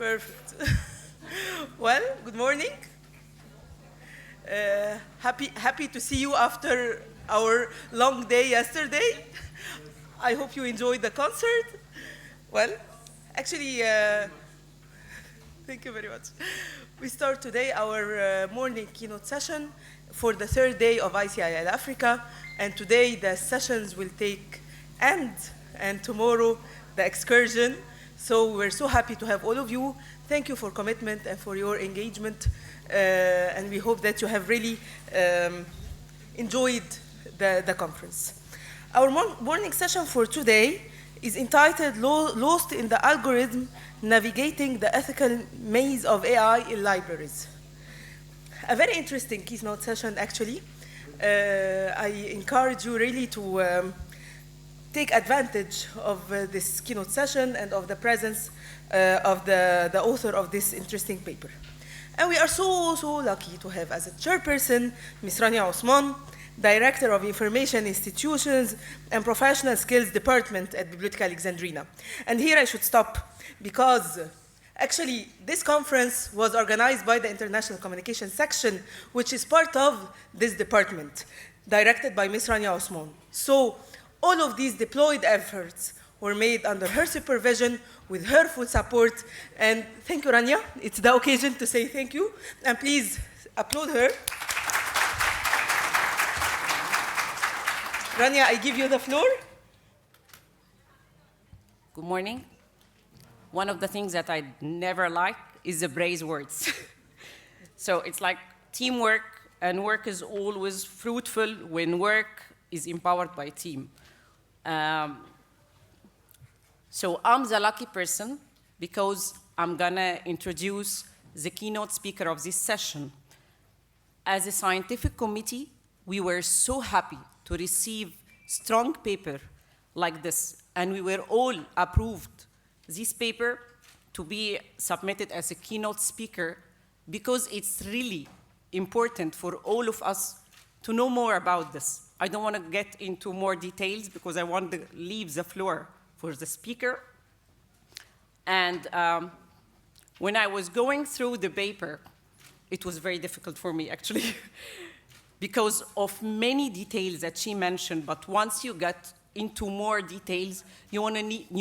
Perfect. Well, good morning. Happy to see you after our long day yesterday. I hope you enjoyed the concert. Well, actually, thank you very much. We start today our morning keynote session for the third day of ICIL Africa, and today the sessions will take end, and tomorrow the excursion. So we're so happy to have all of you. Thank you for commitment and for your engagement, and we hope that you have really enjoyed the conference. Our morning session for today is entitled Lost in the Algorithm, Navigating the Ethical Maze of AI in Libraries. A very interesting keynote session, actually. I encourage you really to take advantage of this keynote session and of the presence of the author of this interesting paper. And we are so lucky to have as a chairperson, Ms. Rania Osman, Director of Information Institutions and Professional Skills Department at Bibliotheca Alexandrina. And here I should stop because actually this conference was organized by the International Communication Section, which is part of this department, directed by Ms. Rania Osman. So all of these deployed efforts were made under her supervision, with her full support. And thank you, Rania. It's the occasion to say thank you. And please applaud her. Rania, I give you the floor. Good morning. One of the things that I never like is the praise words. So it's like teamwork, and work is always fruitful when work is empowered by team. So I'm the lucky person because I'm gonna introduce the keynote speaker of this session. As a scientific committee, we were so happy to receive strong paper like this, and we were all approved this paper to be submitted as a keynote speaker because it's really important for all of us to know more about this. I don't want to get into more details because I want to leave the floor for the speaker. And when I was going through the paper, it was very difficult for me, actually, because of many details that she mentioned. But once you get into more details, you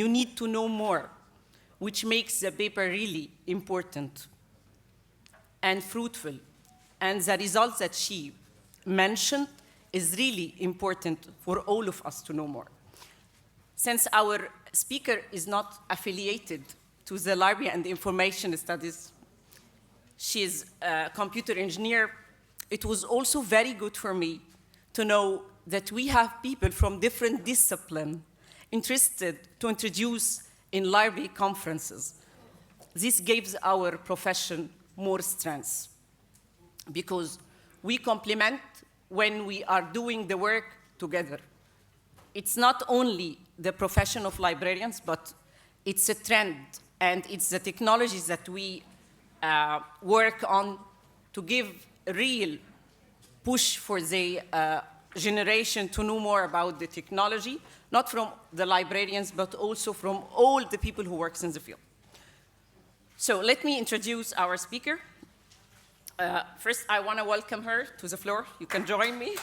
need to know more, which makes the paper really important and fruitful. And the results that she mentioned is really important for all of us to know more. Since our speaker is not affiliated to the Library and Information Studies, she's a computer engineer, it was also very good for me to know that we have people from different disciplines interested to introduce in library conferences. This gives our profession more strength because we complement when we are doing the work together. It's not only the profession of librarians, but it's a trend, and it's the technologies that we work on to give a real push for the generation to know more about the technology, not from the librarians, but also from all the people who work in the field. So let me introduce our speaker. First, I want to welcome her to the floor. You can join me.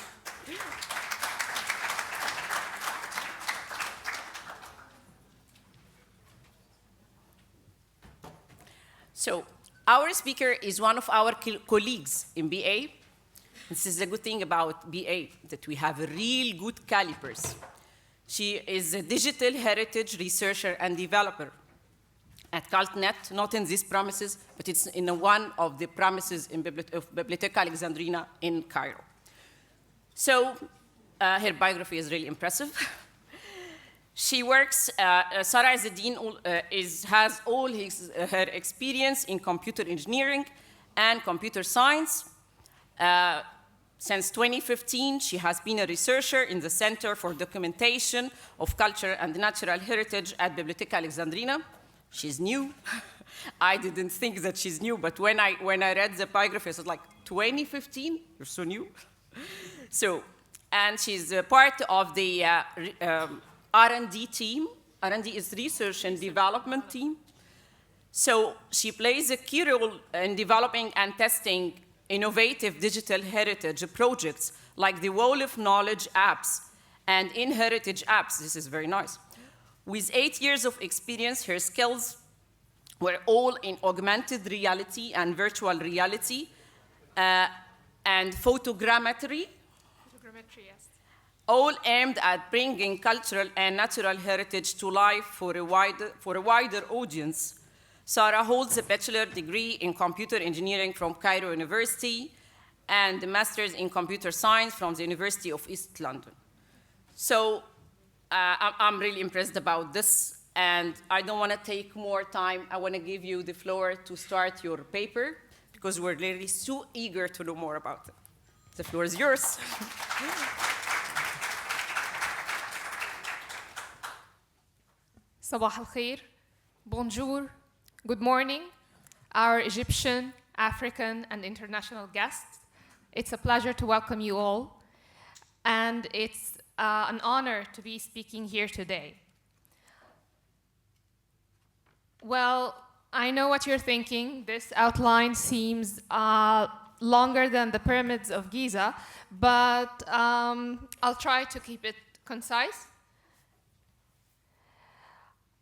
So our speaker is one of our colleagues in BA. This is the good thing about BA, that we have real good calibers. She is a digital heritage researcher and developer at CultNet, not in these premises, but it's in one of the premises in Bibliotheca Alexandrina in Cairo. So her biography is really impressive. She works, Sarah Ezzedine has all her experience in computer engineering and computer science. Since 2015, she has been a researcher in the Center for Documentation of Culture and Natural Heritage at Bibliotheca Alexandrina. She's new. I didn't think that she's new, but when I read the biography, I was like, 2015? You're so new. So, and she's part of the R&D team. R&D is research and development team. So she plays a key role in developing and testing innovative digital heritage projects like the Wall of Knowledge apps and InHeritage apps. This is very nice. With 8 years of experience, her skills were all in augmented reality and virtual reality and photogrammetry, yes. all aimed at bringing cultural and natural heritage to life for a wider audience. Sarah holds a bachelor degree in computer engineering from Cairo University and a master's in computer science from the University of East London. So I'm really impressed about this, and I don't want to take more time. I want to give you the floor to start your paper, because we're really so eager to know more about it. The floor is yours. Sabah al-khair, bonjour, good morning, our Egyptian, African, and international guests. It's a pleasure to welcome you all, and it's an honor to be speaking here today. Well, I know what you're thinking. This outline seems longer than the pyramids of Giza, but I'll try to keep it concise.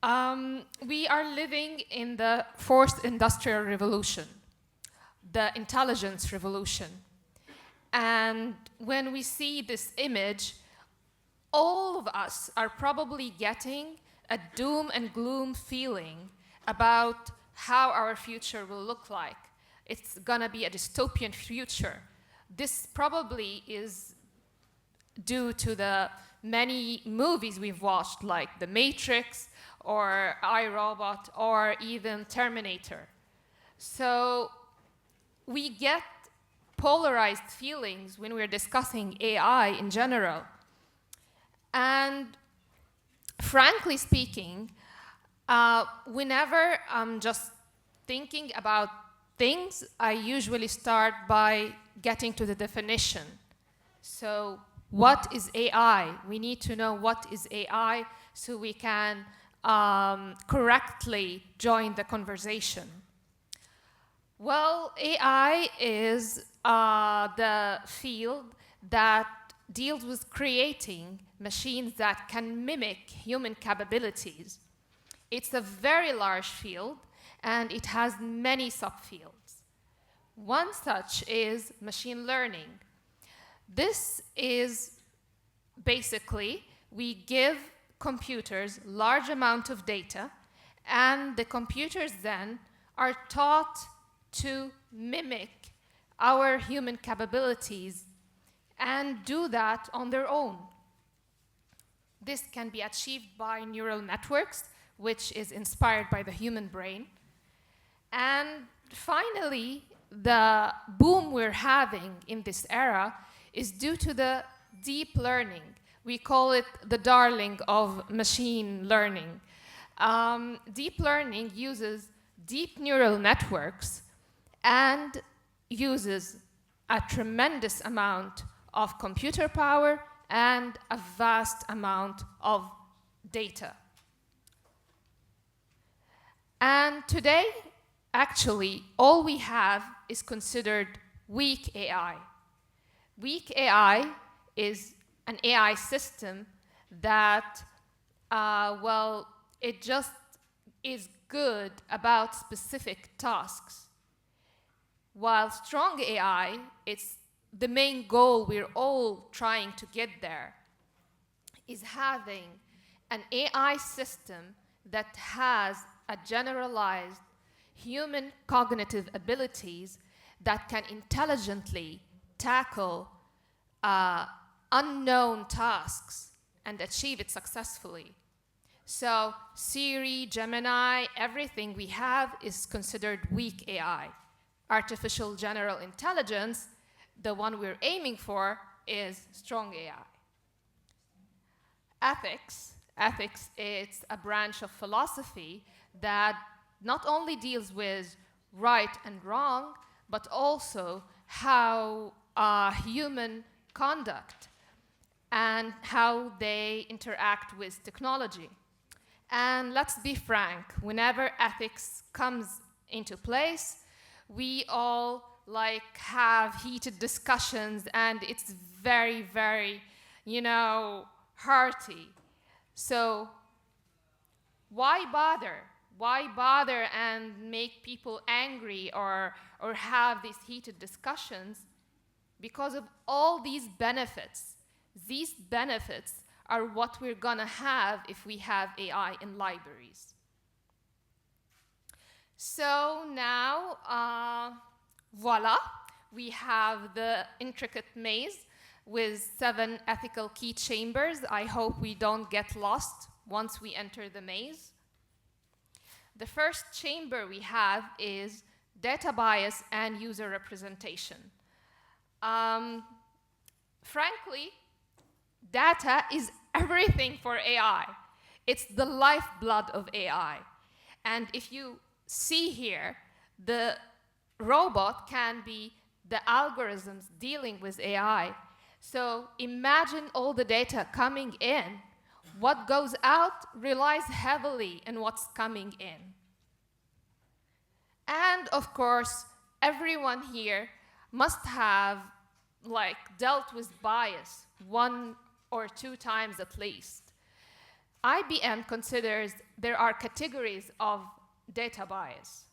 We are living in the fourth industrial revolution, the intelligence revolution. And when we see this image, all of us are probably getting a doom and gloom feeling about how our future will look like. It's gonna be a dystopian future. This probably is due to the many movies we've watched, like The Matrix, or iRobot, or even Terminator. So we get polarized feelings when we're discussing AI in general. And frankly speaking, whenever I'm just thinking about things, I usually start by getting to the definition. So what is AI? We need to know what is AI so we can correctly join the conversation. Well, AI is the field that deals with creating machines that can mimic human capabilities. It's a very large field, and it has many subfields. One such is machine learning. This is basically, we give computers large amount of data, and the computers then are taught to mimic our human capabilities and do that on their own. This can be achieved by neural networks, which is inspired by the human brain. And finally, the boom we're having in this era is due to the deep learning. We call it the darling of machine learning. Deep learning uses deep neural networks and uses a tremendous amount of computer power and a vast amount of data. And today, actually, all we have is considered weak AI. Weak AI is an AI system that, well, it just is good about specific tasks. While strong AI, it's the main goal we're all trying to get there, is having an AI system that has a generalized human cognitive abilities that can intelligently tackle unknown tasks and achieve it successfully. So Siri, Gemini, everything we have is considered weak AI. Artificial general intelligence, the one we're aiming for, is strong AI. Ethics is a branch of philosophy that not only deals with right and wrong, but also how human conduct and how they interact with technology. And let's be frank, whenever ethics comes into place, we all have heated discussions, and it's very, very, hearty. So why bother? Why bother and make people angry or have these heated discussions? Because of all these benefits. These benefits are what we're gonna have if we have AI in libraries. So now, voila, we have the intricate maze with 7 ethical key chambers. I hope we don't get lost once we enter the maze. The first chamber we have is data bias and user representation. Frankly, data is everything for AI. It's the lifeblood of AI. And if you see here, the robot can be the algorithms dealing with AI. So imagine all the data coming in. What goes out relies heavily on what's coming in. And of course, everyone here must have dealt with bias 1 or 2 times at least. IBM considers there are categories of data bias.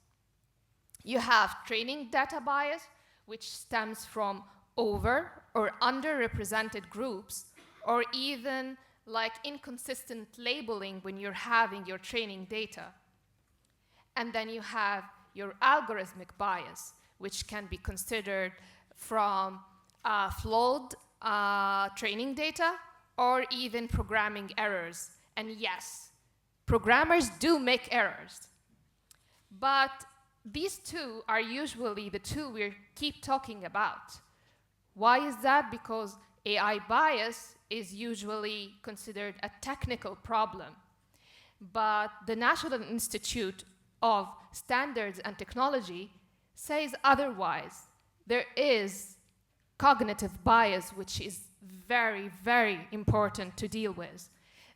You have training data bias, which stems from over or underrepresented groups, or even inconsistent labeling when you're having your training data. And then you have your algorithmic bias, which can be considered from flawed training data or even programming errors. And yes, programmers do make errors. But these 2 are usually the 2 we keep talking about. Why is that? Because AI bias is usually considered a technical problem. But the National Institute of Standards and Technology says otherwise. There is cognitive bias, which is very, very important to deal with.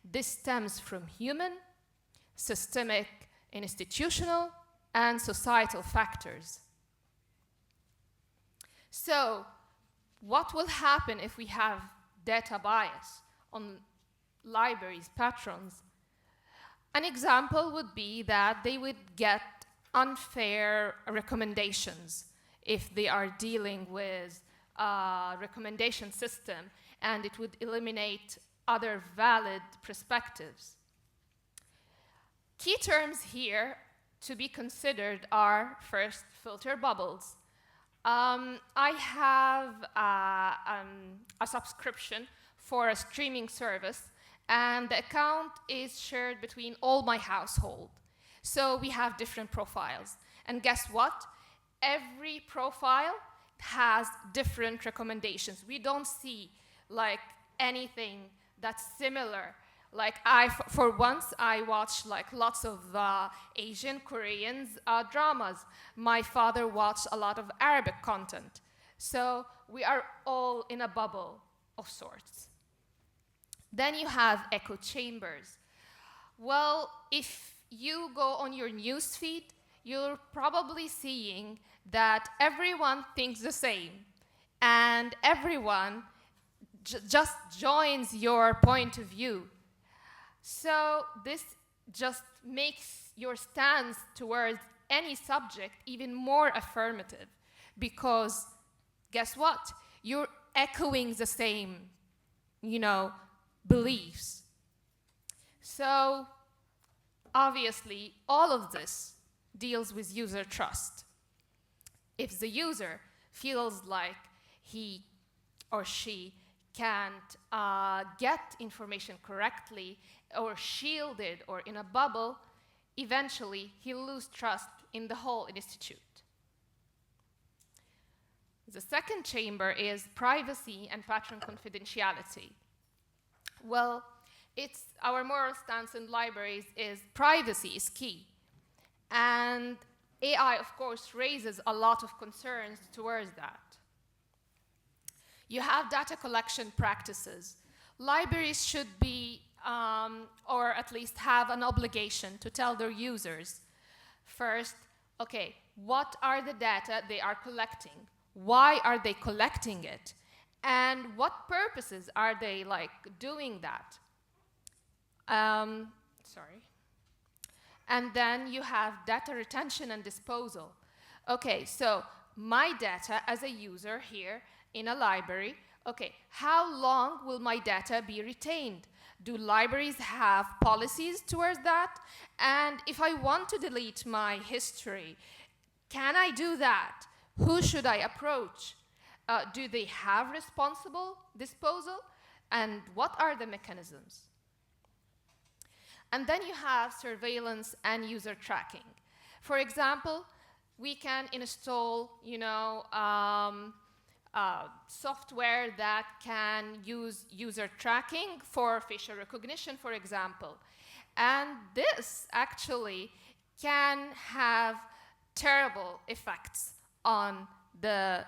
This stems from human, systemic, institutional, and societal factors. So, what will happen if we have data bias on libraries' patrons? An example would be that they would get unfair recommendations if they are dealing with a recommendation system, and it would eliminate other valid perspectives. Key terms here to be considered are, first, filter bubbles. I have a subscription for a streaming service, and the account is shared between all my household. So we have different profiles. And guess what? Every profile has different recommendations. We don't see anything that's similar. For once, I watch lots of Asian, Koreans dramas. My father watched a lot of Arabic content. So we are all in a bubble of sorts. Then you have echo chambers. Well, if you go on your newsfeed, you're probably seeing that everyone thinks the same, and everyone just joins your point of view. So this just makes your stance towards any subject even more affirmative, because guess what? You're echoing the same, beliefs. So obviously, all of this deals with user trust. If the user feels like he or she can't get information correctly, or shielded, or in a bubble, eventually he'll lose trust in the whole institute. The second chamber is privacy and patron confidentiality. Well, our moral stance in libraries is privacy is key. And AI, of course, raises a lot of concerns towards that. You have data collection practices. Libraries should be or at least have an obligation to tell their users first, okay, what are the data they are collecting? Why are they collecting it? And what purposes are they like doing that? Sorry. And then you have data retention and disposal. Okay, so my data as a user here in a library, okay, how long will my data be retained? Do libraries have policies towards that? And if I want to delete my history, can I do that? Who should I approach? Do they have responsible disposal? And what are the mechanisms? And then you have surveillance and user tracking. For example, we can install, software that can use user tracking for facial recognition, for example. And this actually can have terrible effects on the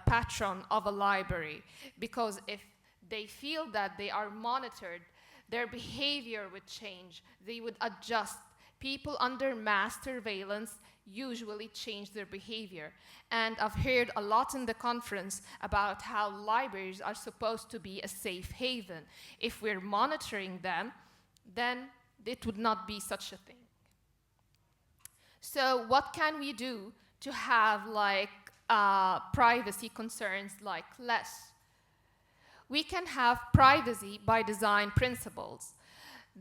patron of a library, because if they feel that they are monitored, their behavior would change. They would adjust. People under mass surveillance usually change their behavior. And I've heard a lot in the conference about how libraries are supposed to be a safe haven. If we're monitoring them, then it would not be such a thing. So what can we do to have privacy concerns like less? We can have privacy by design principles.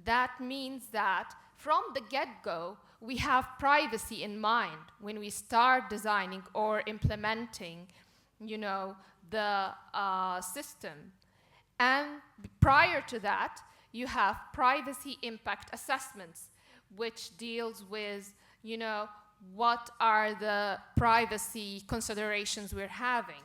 That means that from the get-go, we have privacy in mind when we start designing or implementing, the system. And prior to that, you have privacy impact assessments, which deals with, what are the privacy considerations we're having.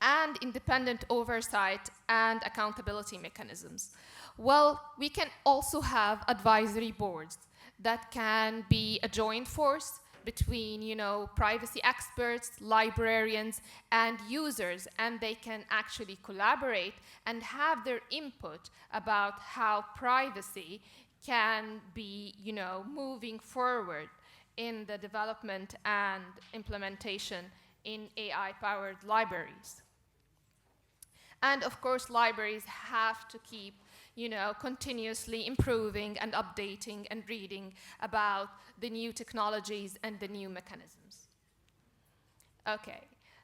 And independent oversight and accountability mechanisms. Well, we can also have advisory boards that can be a joint force between, privacy experts, librarians, and users, and they can actually collaborate and have their input about how privacy can be, moving forward in the development and implementation in AI-powered libraries. And of course, libraries have to keep, continuously improving and updating and reading about the new technologies and the new mechanisms. Okay,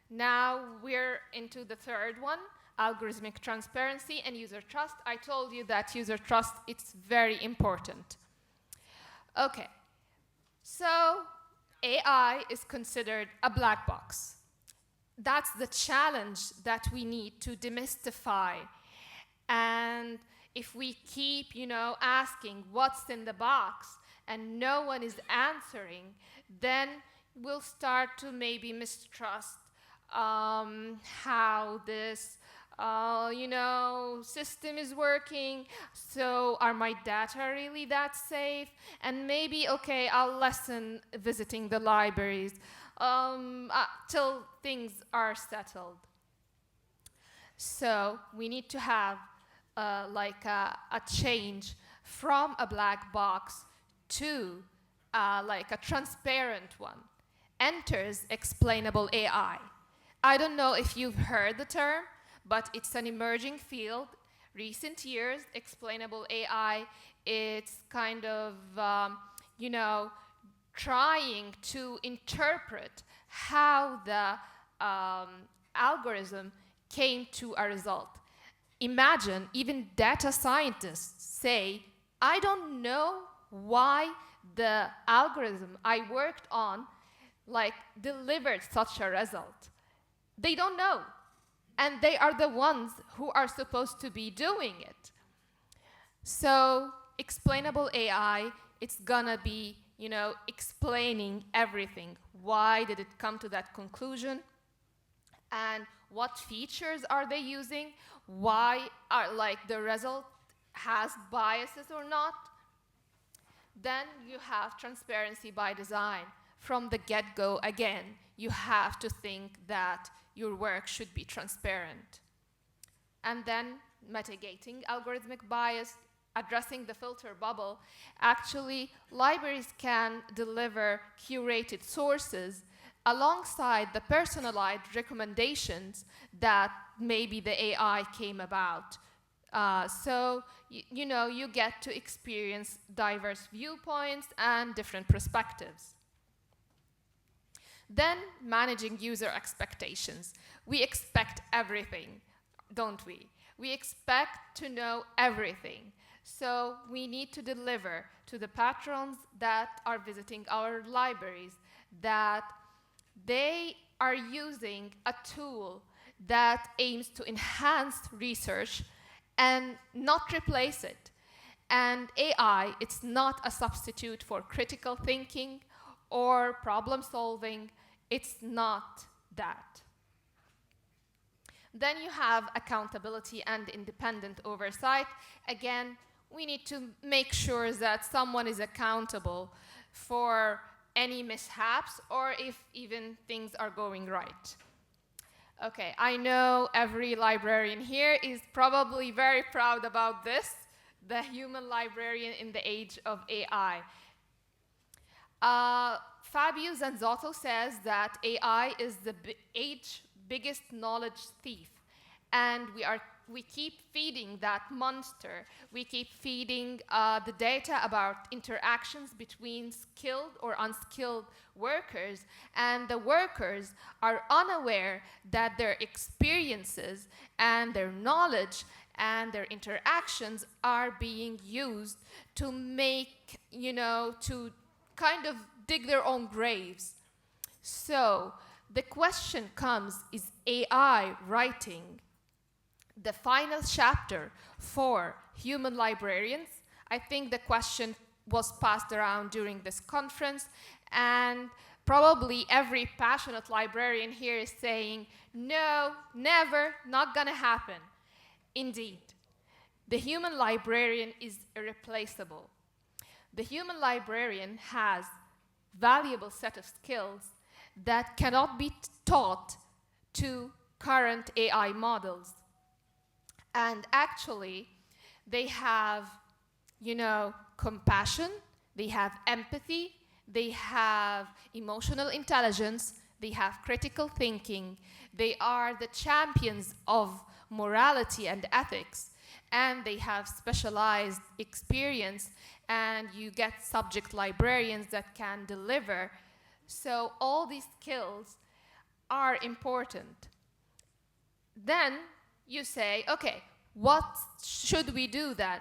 now we're into the third one, algorithmic transparency and user trust. I told you that user trust, it's very important. Okay, so AI is considered a black box. That's the challenge that we need to demystify. And if we keep, asking what's in the box and no one is answering, then we'll start to maybe mistrust how this, system is working. So are my data really that safe? And maybe, okay, I'll lessen visiting the libraries till things are settled. So we need to have a change from a black box to a transparent one. Enters explainable AI. I don't know if you've heard the term, but it's an emerging field. Recent years, explainable AI, it's kind of, trying to interpret how the algorithm came to a result. Imagine even data scientists say, I don't know why the algorithm I worked on delivered such a result. They don't know. And they are the ones who are supposed to be doing it. So explainable AI, it's gonna be, explaining everything. Why did it come to that conclusion? And what features are they using? Why are the result has biases or not? Then you have transparency by design. From the get-go, again, you have to think that your work should be transparent. and then mitigating algorithmic bias, addressing the filter bubble. Actually, libraries can deliver curated sources alongside the personalized recommendations that maybe the AI came about. So, you get to experience diverse viewpoints and different perspectives. Then, managing user expectations. We expect everything, don't we? We expect to know everything. So we need to deliver to the patrons that are visiting our libraries that they are using a tool that aims to enhance research and not replace it. And AI, it's not a substitute for critical thinking or problem solving. It's not that. Then you have accountability and independent oversight. Again, we need to make sure that someone is accountable for any mishaps or if even things are going right. Okay, I know every librarian here is probably very proud about this, the human librarian in the age of AI. Fabio Zanzotto says that AI is the age biggest knowledge thief, and we keep feeding that monster. We keep feeding the data about interactions between skilled or unskilled workers, and the workers are unaware that their experiences and their knowledge and their interactions are being used to make, to kind of dig their own graves. So the question comes, is AI writing the final chapter for human librarians? I think the question was passed around during this conference, and probably every passionate librarian here is saying, no, never, not gonna happen. Indeed, the human librarian is irreplaceable. The human librarian has valuable set of skills that cannot be taught to current AI models. And actually, they have, compassion, they have empathy, they have emotional intelligence, they have critical thinking, they are the champions of morality and ethics, and they have specialized experience, and you get subject librarians that can deliver. So all these skills are important. Then you say, okay, what should we do then?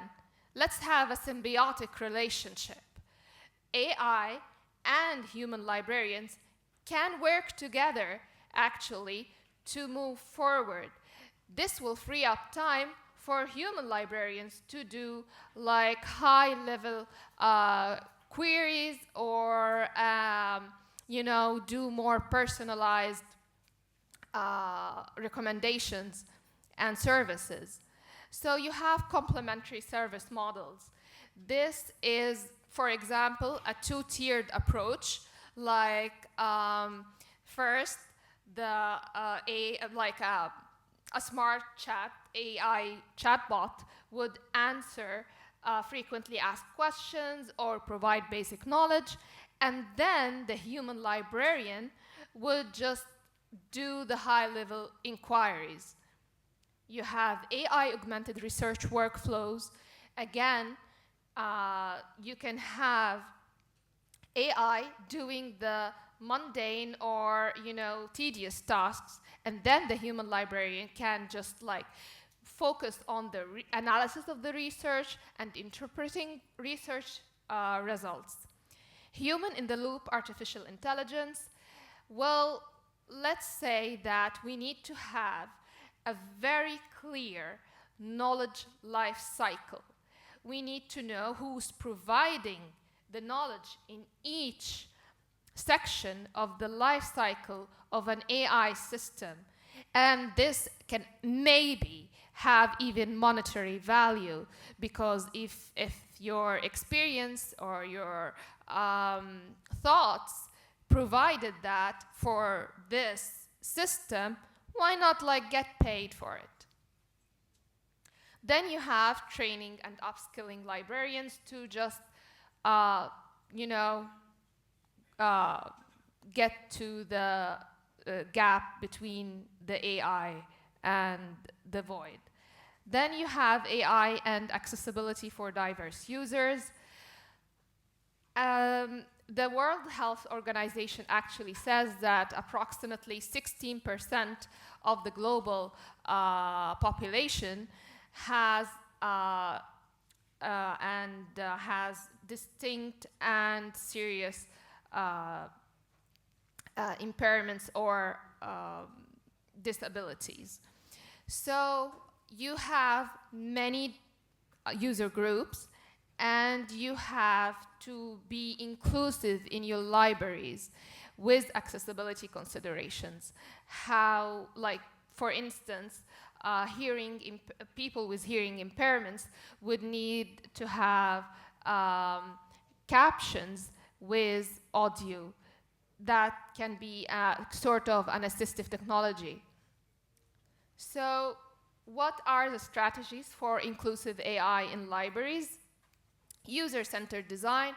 Let's have a symbiotic relationship. AI and human librarians can work together, actually, to move forward. This will free up time for human librarians to do like high-level queries or do more personalized recommendations and services. So you have complementary service models. This is, for example, a two-tiered approach. Like first, a smart chat AI chatbot would answer frequently asked questions or provide basic knowledge, and then the human librarian would just do the high-level inquiries. You have AI-augmented research workflows. Again, you can have AI doing the mundane or tedious tasks, and then the human librarian can just focus on the analysis of the research and interpreting research results. Human-in-the-loop artificial intelligence. Well, let's say that we need to have a very clear knowledge life cycle. We need to know who's providing the knowledge in each section of the life cycle of an AI system. And this can maybe have even monetary value, because if your experience or your thoughts provided that for this system, why not get paid for it? Then you have training and upskilling librarians to just, get to the gap between the AI and the void. Then you have AI and accessibility for diverse users. The World Health Organization actually says that approximately 16% of the global population has has distinct and serious impairments or disabilities. So you have many user groups, and you have to be inclusive in your libraries with accessibility considerations. How, like, for instance, people with hearing impairments would need to have captions with audio that can be sort of an assistive technology. So what are the strategies for inclusive AI in libraries? User-centered design.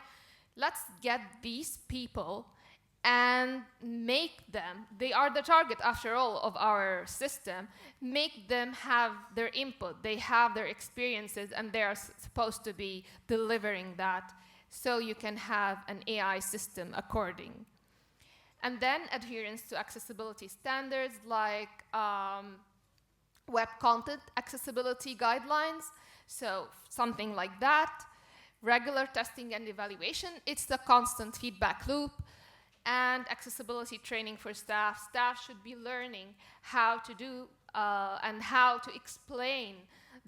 Let's get these people and make them, they are the target after all of our system, make them have their input, they have their experiences, and they are supposed to be delivering that, so you can have an AI system according. And then adherence to accessibility standards like web content accessibility guidelines, so something like that. Regular testing and evaluation, it's the constant feedback loop. And accessibility training for staff. Staff should be learning how to do and how to explain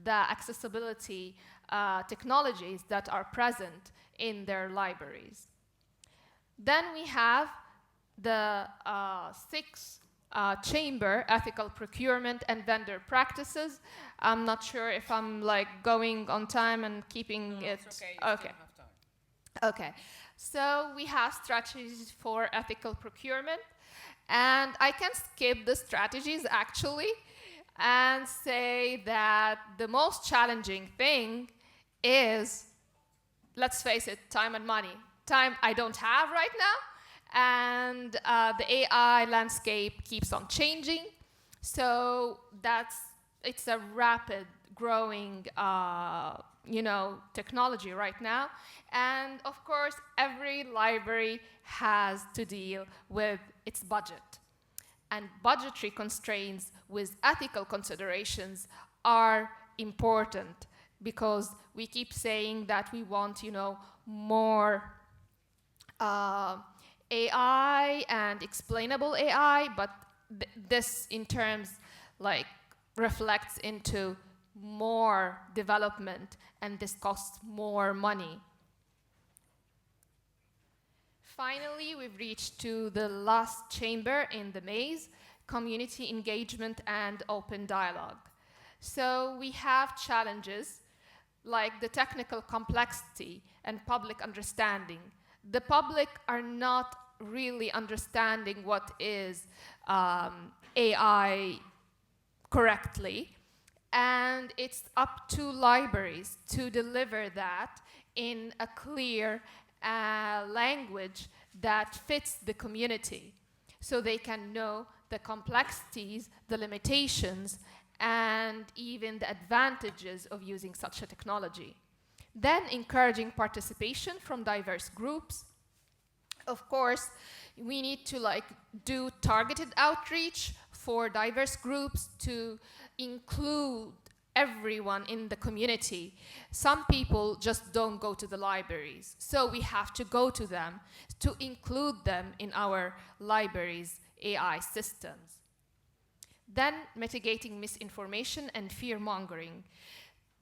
the accessibility technologies that are present in their libraries. Then we have the sixth chamber, ethical procurement and vendor practices. I'm not sure if I'm like going on time and keeping it. It's okay. Okay. Okay. So we have strategies for ethical procurement, and I can skip the strategies actually and say that the most challenging thing is, let's face it, time and money. Time I don't have right now, and the AI landscape keeps on changing. So it's a rapid growing technology right now. And of course, every library has to deal with its budget. And budgetary constraints with ethical considerations are important, because we keep saying that we want, more AI and explainable AI, but this in terms like reflects into more development, and this costs more money. Finally, we've reached to the last chamber in the maze, community engagement and open dialogue. So we have challenges like the technical complexity and public understanding. The public are not really understanding what is AI correctly, and it's up to libraries to deliver that in a clear language that fits the community, so they can know the complexities, the limitations, and even the advantages of using such a technology. Then encouraging participation from diverse groups. Of course, we need to do targeted outreach for diverse groups to include everyone in the community. Some people just don't go to the libraries, so we have to go to them to include them in our libraries' AI systems. Then mitigating misinformation and fear-mongering.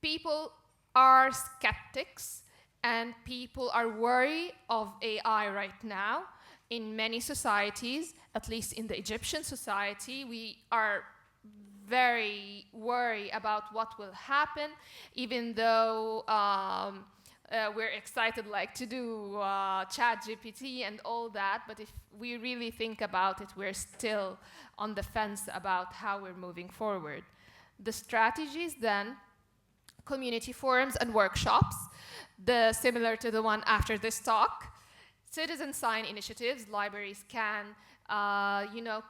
People are skeptics, and people are worried of AI right now. In many societies, at least in the Egyptian society, we are very worried about what will happen, even though we're excited to do ChatGPT and all that, but if we really think about it, we're still on the fence about how we're moving forward. The strategies then community forums and workshops, similar to the one after this talk. Citizen science initiatives, libraries can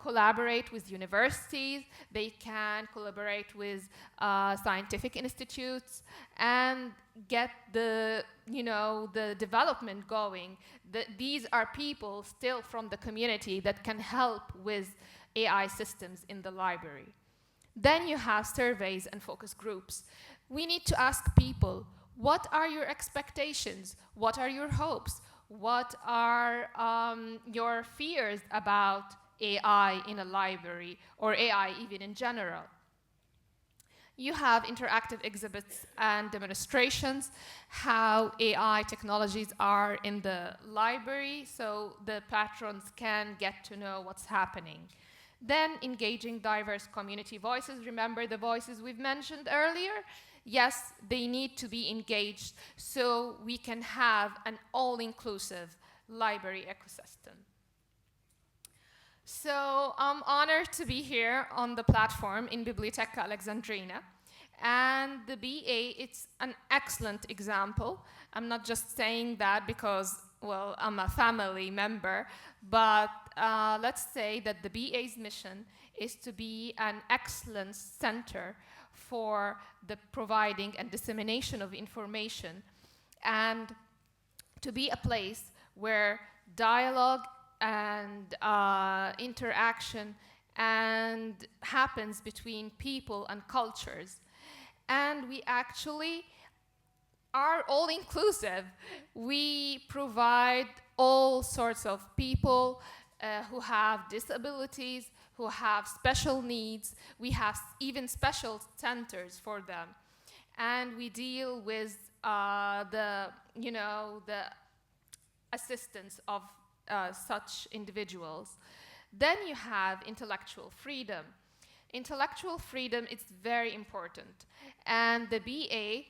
collaborate with universities, they can collaborate with scientific institutes and get the development going. These are people still from the community that can help with AI systems in the library. Then you have surveys and focus groups. We need to ask people, what are your expectations? What are your hopes? What are your fears about AI in a library or AI even in general? You have interactive exhibits and demonstrations, how AI technologies are in the library so the patrons can get to know what's happening. Then engaging diverse community voices. Remember the voices we've mentioned earlier? Yes, they need to be engaged so we can have an all-inclusive library ecosystem. So I'm honored to be here on the platform in Bibliotheca Alexandrina. And the BA, it's an excellent example. I'm not just saying that because, well, I'm a family member, but let's say that the BA's mission is to be an excellence center for the providing and dissemination of information, and to be a place where dialogue and interaction and happens between people and cultures. And we actually are all inclusive. We provide all sorts of people who have disabilities, who have special needs. We have even special centers for them. And we deal with the assistance of such individuals. Then you have intellectual freedom. Intellectual freedom is very important. And the BA,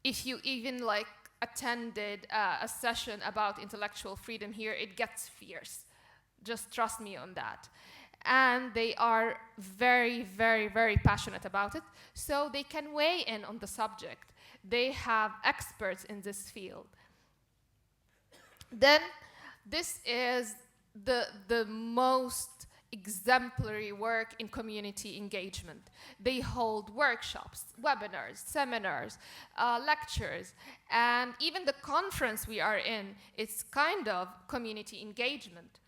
if you even attended a session about intellectual freedom here, it gets fierce. Just trust me on that. And they are very, very, very passionate about it, so they can weigh in on the subject. They have experts in this field. Then this is the most exemplary work in community engagement. They hold workshops, webinars, seminars, lectures, and even the conference we are in, it's kind of community engagement.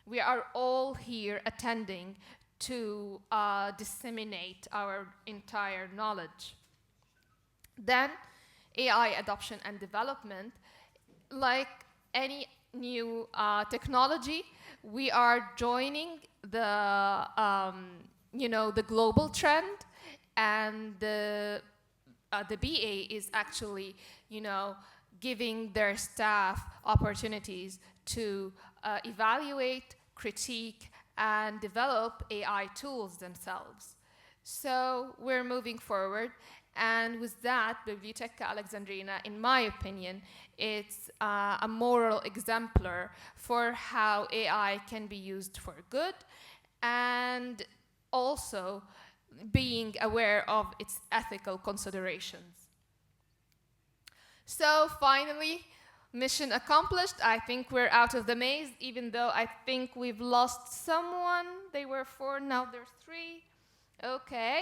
We are all here attending to disseminate our entire knowledge. Then AI adoption and development, like any new technology, we are joining the global trend, and the BA is actually giving their staff opportunities to evaluate, critique, and develop AI tools themselves. So we're moving forward, and with that, Bibliotheca Alexandrina, in my opinion, it's a moral exemplar for how AI can be used for good, and also being aware of its ethical considerations. So finally, mission accomplished. I think we're out of the maze, even though I think we've lost someone. They were 4, now they're 3. Okay.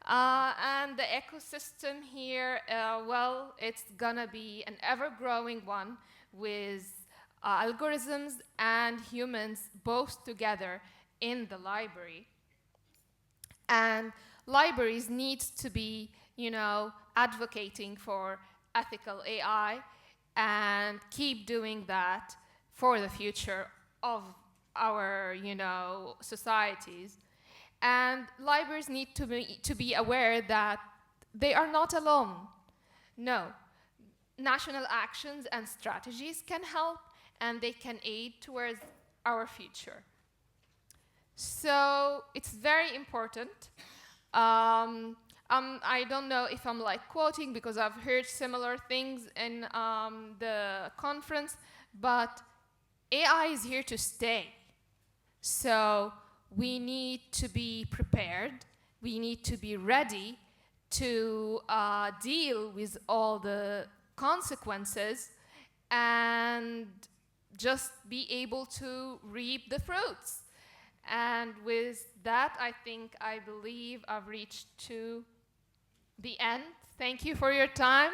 And the ecosystem here, well, it's gonna be an ever-growing one with algorithms and humans both together in the library. And libraries need to be, advocating for ethical AI and keep doing that for the future of our, societies. And libraries need to be aware that they are not alone. No. National actions and strategies can help, and they can aid towards our future. So it's very important. I don't know if I'm quoting, because I've heard similar things in the conference, but AI is here to stay. So we need to be prepared. We need to be ready to deal with all the consequences and just be able to reap the fruits. And with that, I believe I've reached to the end. Thank you for your time.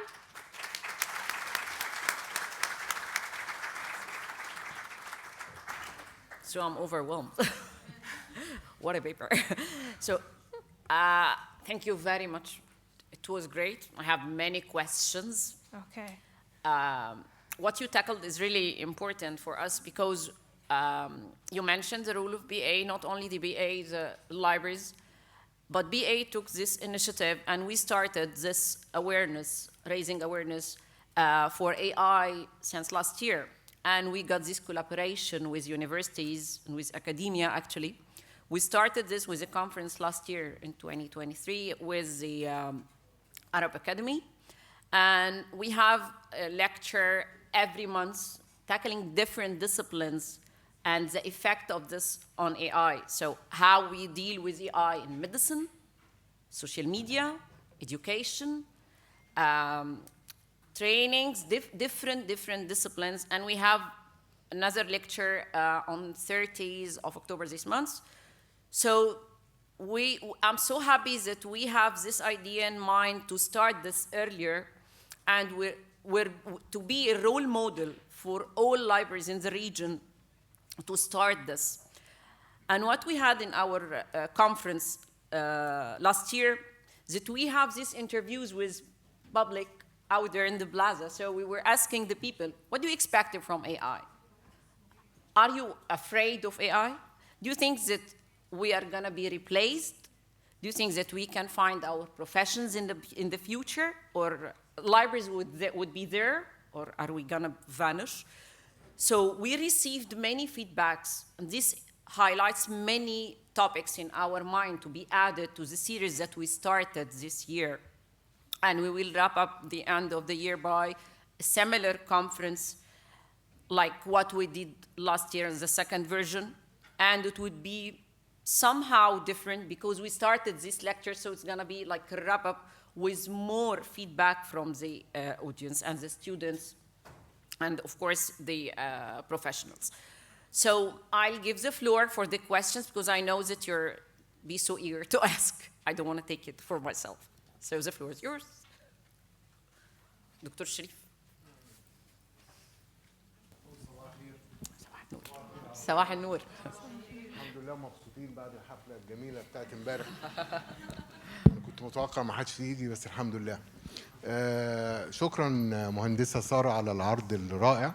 So I'm overwhelmed. What a paper. So thank you very much. It was great. I have many questions. Okay. What you tackled is really important for us because you mentioned the role of BA, not only the BA, the libraries, but BA took this initiative and we started this awareness, raising awareness for AI since last year. And we got this collaboration with universities and with academia, actually. We started this with a conference last year in 2023 with the Arab Academy. And we have a lecture every month tackling different disciplines and the effect of this on AI. So how we deal with AI in medicine, social media, education, trainings, different disciplines. And we have another lecture on 30th of October this month. So I'm so happy that we have this idea in mind to start this earlier, and we're to be a role model for all libraries in the region to start this. And what we had in our conference last year, that we have these interviews with public out there in the plaza. So we were asking the people, what do you expect from AI? Are you afraid of AI? Do you think that we are going to be replaced? Do you think that we can find our professions in the future? Or libraries would be there? Or are we going to vanish? So we received many feedbacks, and this highlights many topics in our mind to be added to the series that we started this year. And we will wrap up the end of the year by a similar conference like what we did last year in the second version. And it would be somehow different because we started this lecture, so it's going to be like a wrap up with more feedback from the audience and the students and, of course, the professionals. So I'll give the floor for the questions because I know that you'll be so eager to ask. I don't want to take it for myself. So the floor is yours. Dr. Sharif. صباح النور. الحمد لله مبسوطين بعد الحفلة الجميلة بتاعت امبارح. أنا كنت متوقع ما حدش يجي بس الحمد لله. شكرا مهندسة سارة على العرض الرائع.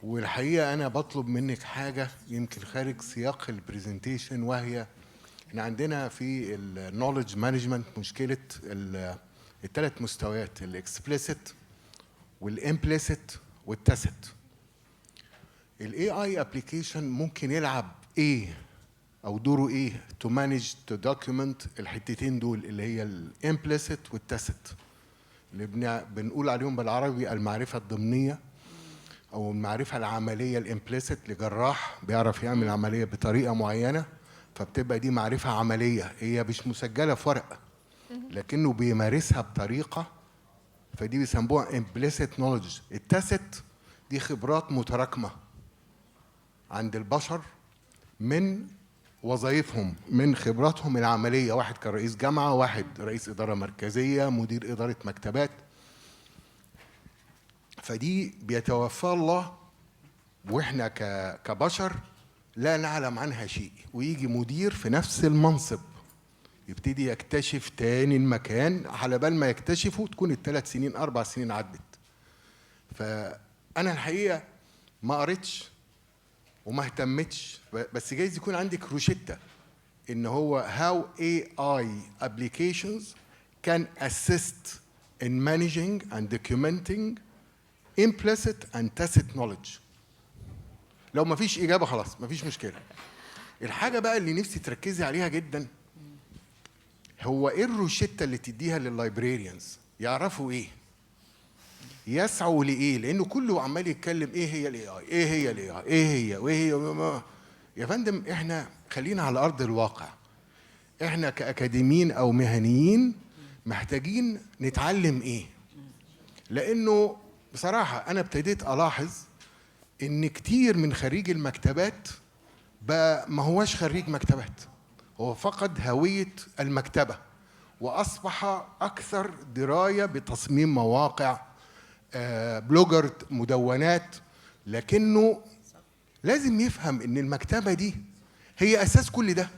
والحقيقة أنا بطلب منك حاجة يمكن خارج سياق البرزنتيشن، وهي إن عندنا في النولج مانجمنت مشكلة الثلاث مستويات، الإكسبليسيت والإمبليسيت والتاسيت. الاي اي ابلكيشن ممكن يلعب ايه او دوره ايه تو مانج تو دوكيومنت الحتتين دول اللي هي الامبليسيت والتاسيت اللي بنقول عليهم بالعربي المعرفه الضمنيه او المعرفه العمليه. الامبليسيت لجراح بيعرف يعمل عمليه بطريقه معينه، فبتبقى دي معرفه عمليه هي مش مسجله في ورقه لكنه بيمارسها بطريقه، فدي بيسموها امبليسيت نوليدج. التاسيت دي خبرات متراكمه عند البشر من وظائفهم، من خبراتهم العملية. واحد كان رئيس جامعة، واحد رئيس إدارة مركزية، مدير إدارة مكتبات. فدي بيتوفى الله وإحنا كبشر لا نعلم عنها شيء، ويجي مدير في نفس المنصب يبتدي يكتشف تاني المكان، على بال ما يكتشفه تكون ال3 سنين 4 سنين عدت. فأنا الحقيقة ما قريتش وما اهتمتش، بس جايز يكون عندك روشتة ان هو how AI applications can assist in managing and documenting implicit and tacit knowledge. لو ما فيش إجابة خلاص ما فيش مشكلة. الحاجة بقى اللي نفسي تركزي عليها جدا هو ايه الروشتة اللي تديها لللايبراريانز يعرفوا ايه، يسعوا لايه، لانه كله عمال يتكلم ايه هي الاي اي، ايه هي الاي اي، ايه هي وايه هي. يا فندم احنا خلينا على ارض الواقع. احنا كاكاديميين او مهنيين محتاجين نتعلم ايه؟ لانه بصراحه انا ابتديت الاحظ ان كتير من خريج المكتبات بقى ما هوش خريج مكتبات، هو فقد هويه المكتبه واصبح اكثر درايه بتصميم مواقع، بلوجر، مدونات، لكنه لازم يفهم ان المكتبه دي هي اساس كل ده.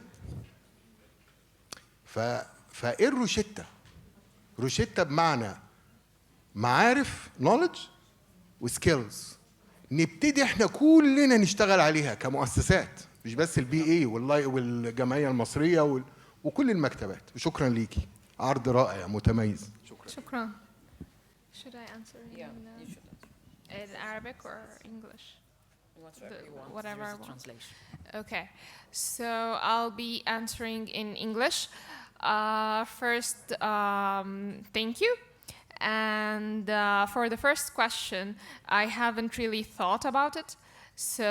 فايه الروشته؟ روشته بمعنى معارف، نوليدج وسكيلز، نبتدي احنا كلنا نشتغل عليها كمؤسسات، مش بس البي اي والجمعيه المصريه وكل المكتبات. شكرا ليكي، عرض رائع متميز. شكرا. Should I answer Yeah, in, you should answer. in Arabic or English? Whatever you want. Whatever There's I a want. translation. Okay, so I'll be answering in English. First, thank you. And for the first question, I haven't really thought about it. So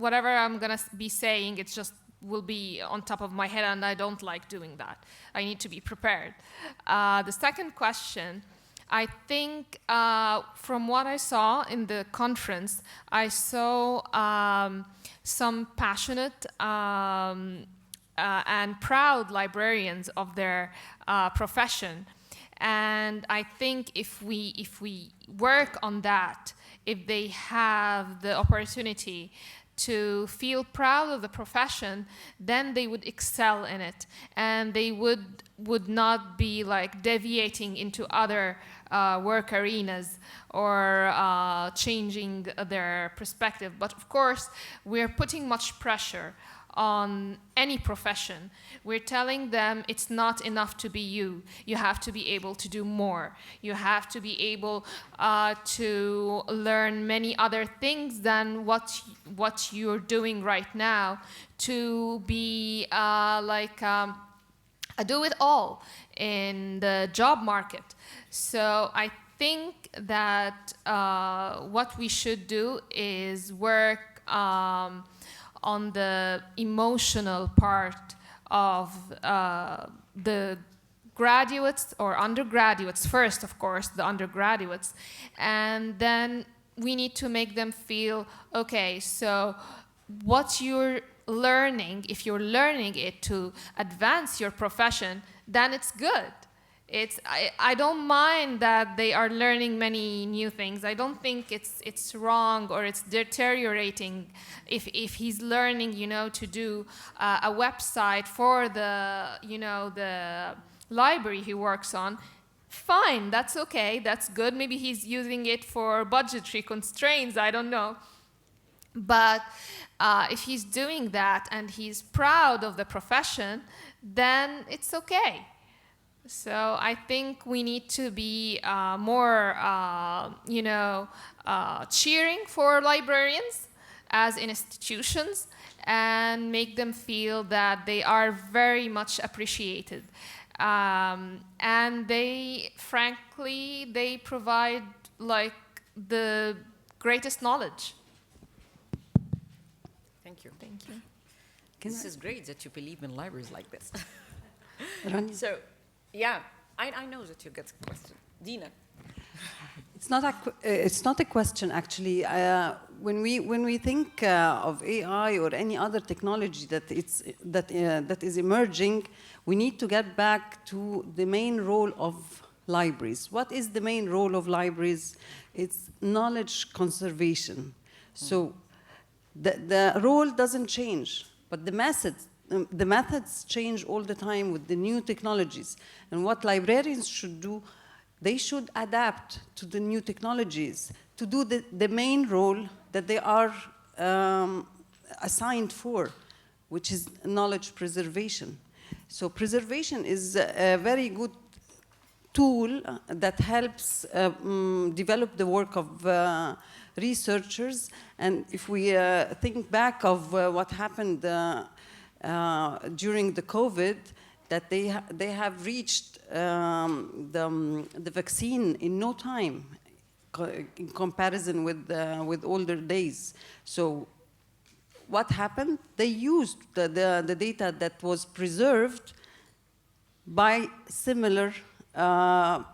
whatever I'm gonna be saying, it just will be on top of my head, and I don't like doing that. I need to be prepared. The second question, I think from what I saw in the conference, I saw some passionate and proud librarians of their profession. And I think if we work on that, if they have the opportunity to feel proud of the profession, then they would excel in it, and they would not be like deviating into other work arenas or changing their perspective. But of course, we're putting much pressure on any profession. We're telling them it's not enough to be you. You have to be able to do more. You have to be able to learn many other things than what you're doing right now, to be a do-it-all in the job market. So I think that what we should do is work on the emotional part of the graduates or undergraduates first, of course, the undergraduates, and then we need to make them feel, okay, so what you're learning, if you're learning it to advance your profession, then it's good. I don't mind that they are learning many new things. I don't think it's wrong or it's deteriorating if he's learning, to do a website for the, the library he works on. Fine, that's okay, that's good. Maybe he's using it for budgetary constraints, I don't know. But if he's doing that and he's proud of the profession, then it's okay. So I think we need to be more, cheering for librarians as institutions and make them feel that they are very much appreciated. And they provide like the greatest knowledge. Thank you. Thank you. This is great that you believe in libraries like this. Rania. So, yeah, I know that you get a question. Dina. It's not a question, actually. When we think of AI or any other technology that is emerging, we need to get back to the main role of libraries. What is the main role of libraries? It's knowledge conservation. So the role doesn't change, but the methods change all the time with the new technologies. And what librarians should do, they should adapt to the new technologies to do the main role that they are assigned for, which is knowledge preservation. So preservation is a very good tool that helps develop the work of researchers. And if we think back of what happened during the COVID, that they have reached the vaccine in no time in comparison with older days. So what happened? They used the data that was preserved by similar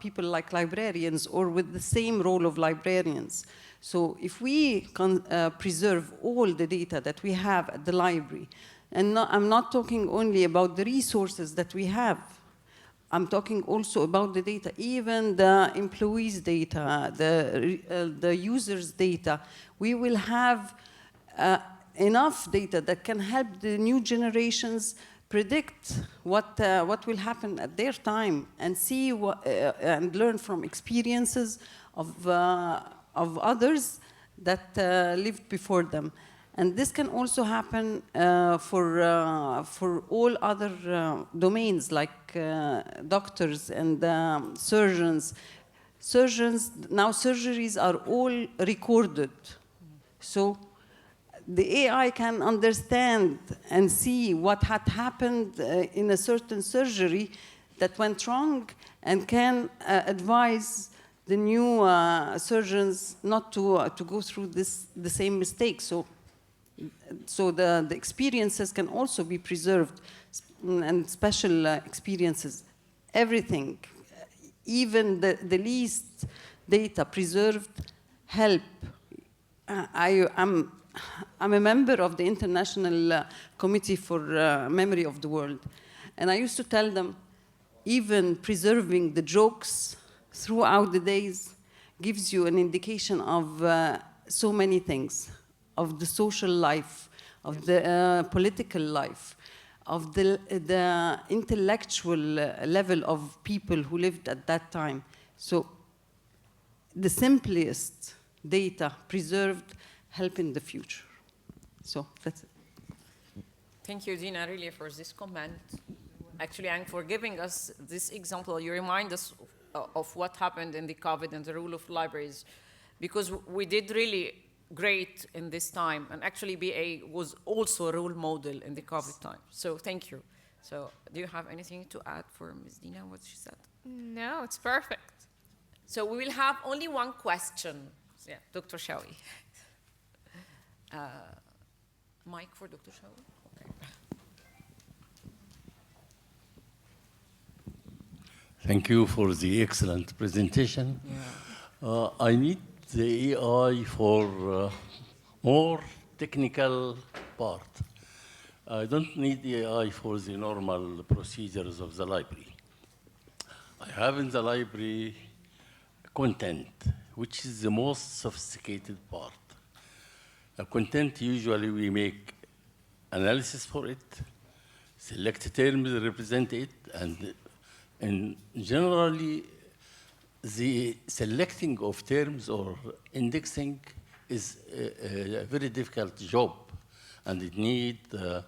people like librarians or with the same role of librarians. So if we preserve all the data that we have at the library, and I'm not talking only about the resources that we have, I'm talking also about the data, even the employees' data, the users' data. We will have enough data that can help the new generations predict what will happen at their time and see and learn from experiences of others that lived before them. And this can also happen for all other domains, like doctors and surgeons. Now surgeries are all recorded. So the AI can understand and see what had happened in a certain surgery that went wrong and can advise the new surgeons not to go through the same mistake. So the experiences can also be preserved, and special experiences, everything, even the least data preserved help. I'm a member of the International Committee for Memory of the World, and I used to tell them, even preserving the jokes throughout the days gives you an indication of so many things, of the social life, of the political life, of the intellectual level of people who lived at that time. So the simplest data preserved help in the future. So that's it. Thank you, Dina, really, for this comment. Actually, and for giving us this example. You remind us of what happened in the COVID and the role of libraries, because we did really great in this time, and actually BA was also a role model in the COVID time. So thank you. So do you have anything to add for Ms. Dina, what she said? No, it's perfect. So we will have only one question. Yeah, Dr. Shawi. Mic for Dr. Shawi. Okay. Thank you for the excellent presentation. Yeah. I need the AI for more technical part. I don't need the AI for the normal procedures of the library. I have in the library content, which is the most sophisticated part. Content, usually we make analysis for it, select terms that represent it, and generally, the selecting of terms or indexing is a very difficult job, and it needs a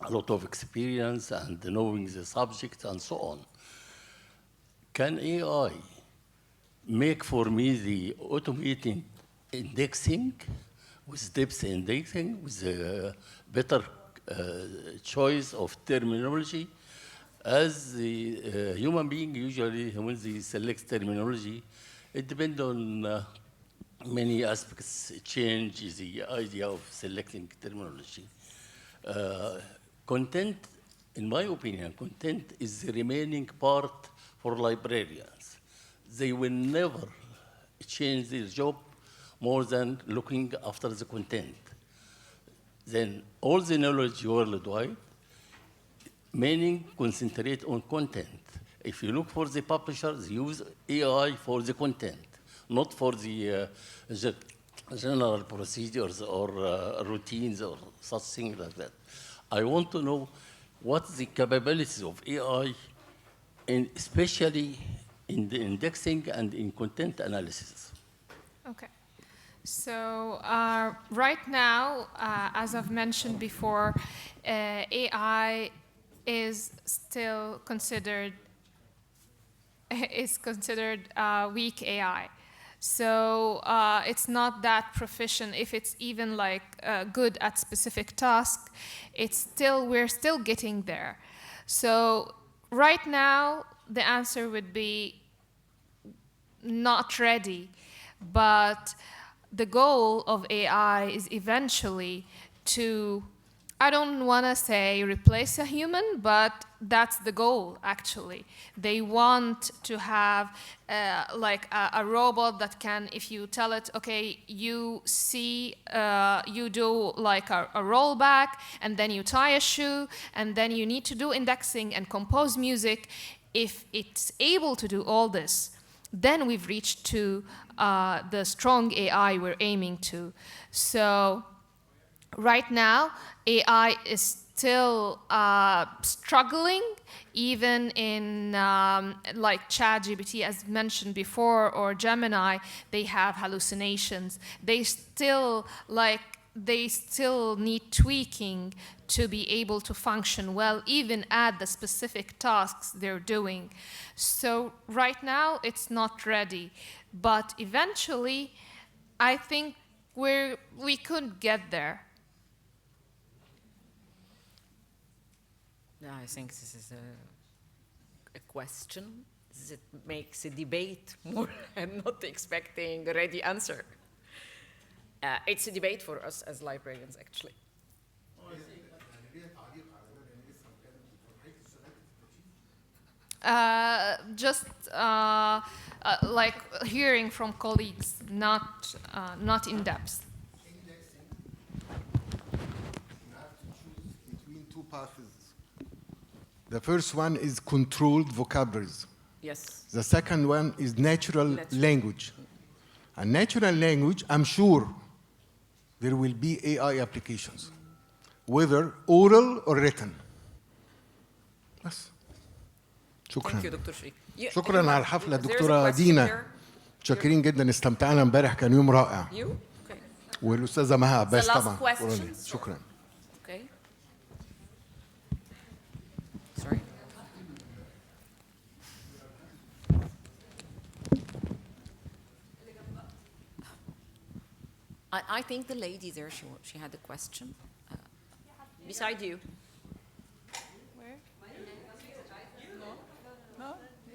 lot of experience and knowing the subject and so on. Can AI make for me the automating indexing with depth indexing, with a better choice of terminology? As the human being, usually when they select terminology, it depends on many aspects, change the idea of selecting terminology. Content, in my opinion, content is the remaining part for librarians. They will never change their job more than looking after the content. Then all the knowledge worldwide, meaning concentrate on content. If you look for the publishers, use AI for the content, not for the general procedures or routines or such things like that. I want to know what the capabilities of AI, especially in the indexing and in content analysis. Okay. So right now, as I've mentioned before, AI is still considered weak AI. So it's not that proficient. If it's even like good at specific tasks, we're still getting there. So right now, the answer would be not ready, but the goal of AI is eventually to I don't want to say replace a human, but that's the goal, actually. They want to have like a robot that can, if you tell it, okay, you see, you do like a rollback, and then you tie a shoe, and then you need to do indexing and compose music. If it's able to do all this, then we've reached to the strong AI we're aiming to. So right now, AI is still struggling, even in like ChatGPT, as mentioned before, or Gemini, they have hallucinations. They still need tweaking to be able to function well, even at the specific tasks they're doing. So right now, it's not ready. But eventually, I think we could get there. I think this is a question that makes a debate more. I'm not expecting a ready answer. It's a debate for us as librarians, actually. Just like hearing from colleagues, not in depth. Between two paths. The first one is controlled vocabularies. Yes. The second one is natural language. And natural language, I'm sure there will be AI applications, whether oral or written. بس. شكرا. Thank you, Dr. Shri. شكرا على الحفلة There's a دكتورة question دينا. here. شاكرين جدا، استمتعنا امبارح، كان يوم رائع. You? Okay. والأستاذة مها عباس The last طبعا. question. شكرا. Okay. Sorry. I think the lady there, she had a question. Beside you. Where?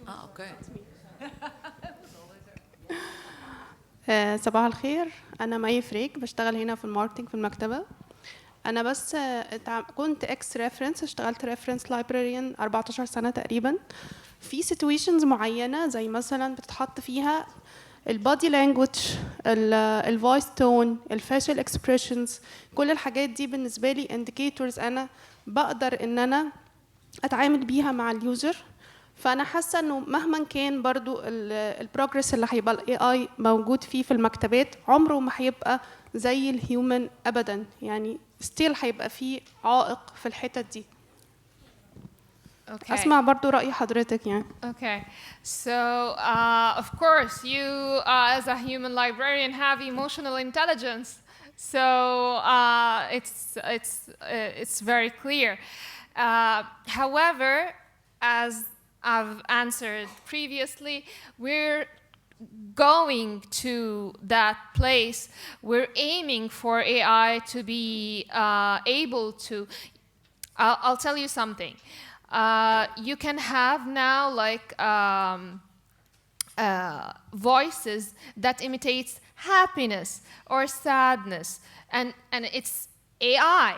Oh, okay. صباح الخير، أنا مي فريك، بشتغل هنا في الماركتينج في المكتبة. أنا بس كنت اكس ريفرنس، اشتغلت ريفرنس لايبراريان 14 سنة تقريبا. في سيتويشنز معينة زي مثلا بتتحط فيها البادي لانجوج، الفويس تون، الفاشل اكسبريشنز، كل الحاجات دي بالنسبة لي انديكيتورز أنا بقدر إن أنا أتعامل بيها مع اليوزر. فأنا حاسة إنه مهما كان برضو البروجرس اللي هيبقى الاي اي موجود فيه في المكتبات، عمره ما هيبقى زي الهيومن أبدا، يعني ستيل هيبقى فيه عائق في الحتة دي. Okay. أسمع برضو رأي حضرتك يعني. Okay, so of course you as a human librarian have emotional intelligence, so it's very clear. However, as I've answered previously, we're going to that place. We're aiming for AI to be able to. I'll tell you something. You can have now like voices that imitates happiness or sadness, and it's AI.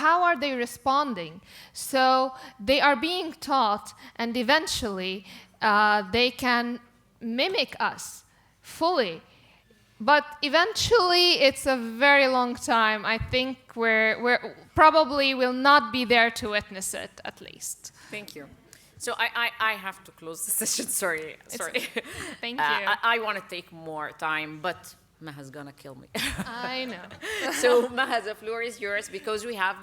How are they responding? So they are being taught, and eventually they can mimic us fully. But eventually, it's a very long time. I think we're probably will not be there to witness it, at least. Thank you. So I have to close the session. Sorry. Thank you. I want to take more time, but Maha's gonna kill me. I know. So Maha, the floor is yours because we have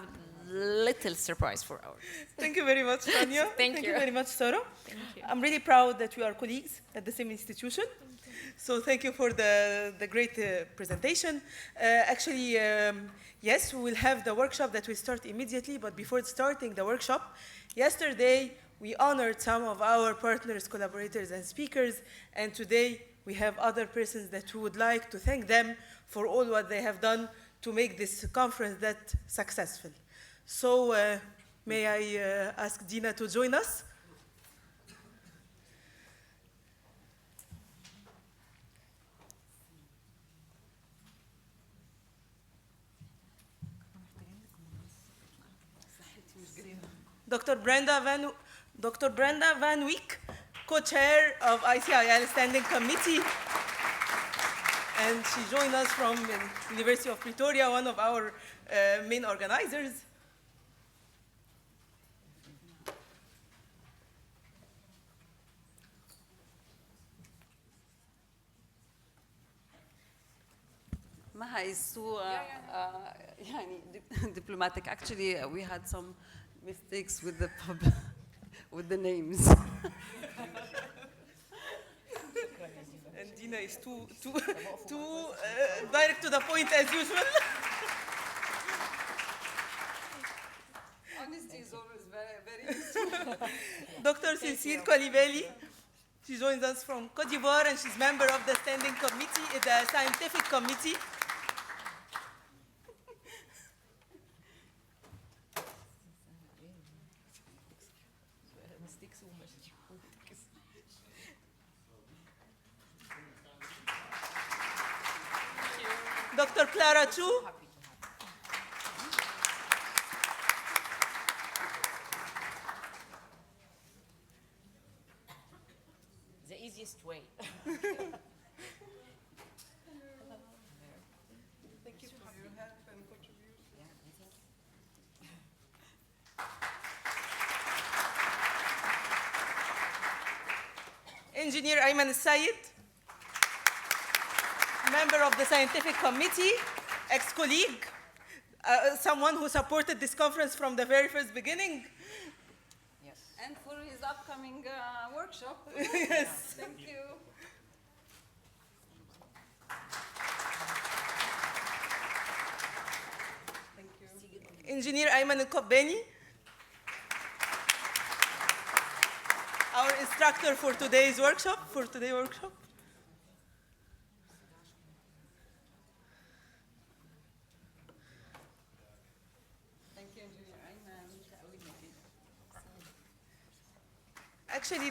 little surprise for our. Thank you very much, Rania. Thank you. Very much, Sarah. Thank you. I'm really proud that we are colleagues at the same institution. So thank you for the great presentation. Actually, yes, we will have the workshop that will start immediately, but before starting the workshop, yesterday we honored some of our partners, collaborators, and speakers, and today we have other persons that we would like to thank them for all what they have done to make this conference that successful. So may I ask Dina to join us? Dr. Brenda Van Wyk, co-chair of ICIL Standing Committee. And she joined us from the University of Pretoria, one of our main organizers. Maha is so diplomatic. Actually, we had some mistakes with the with the names. And Dina is too direct to the point as usual. Honesty is always very useful. Dr. Cécile Colibelli, she joins us from Côte d'Ivoire, and she's member of the standing committee, the scientific committee. Dr. Clara Chu. The easiest way. Thank you for your help and contribution. Engineer Ayman Sayed, member of the scientific committee, ex-colleague, someone who supported this conference from the very first beginning. Yes. And for his upcoming workshop. Yes. Thank you. Thank you. Engineer Ayman Al-Qabbani, our instructor for today's workshop, Thank you, Engineer Ayman. Actually,